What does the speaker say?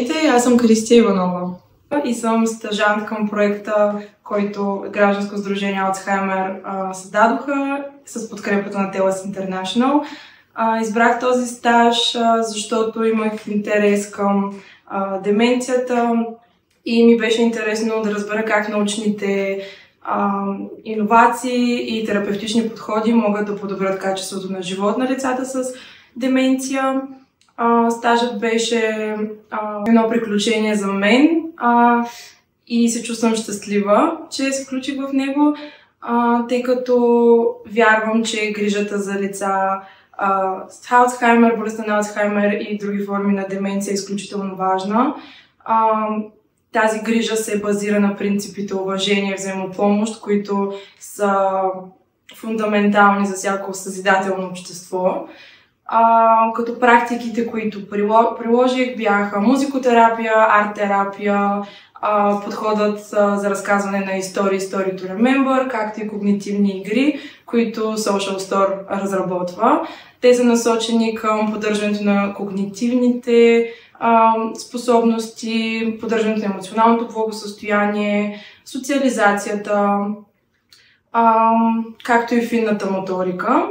Здравейте, аз съм Кристия Иванова и съм стажант към проекта, който Гражданско сдружение Алцхаймер създадоха с подкрепата на TELUS International. Избрах този стаж, защото имах интерес към деменцията и ми беше интересно да разбера как научните иновации и терапевтични подходи могат да подобрят качеството на живот на лицата с деменция. Стажът беше едно приключение за мен и се чувствам щастлива, че се включих в него, тъй като вярвам, че грижата за лица с Алцхаймер, болестта на Алцхаймер и други форми на деменция е изключително важна. Тази грижа се базира на принципите уважение и взаимопомощ, които са фундаментални за всяко съзидателно общество. Като практиките, които приложих, бяха музикотерапия, арт-терапия, подходът за разказване на истории, Story to Remember, както и когнитивни игри, които Social Store разработва. Те са насочени към поддържането на когнитивните способности, поддържането на емоционалното благосъстояние, социализацията, както и финната моторика.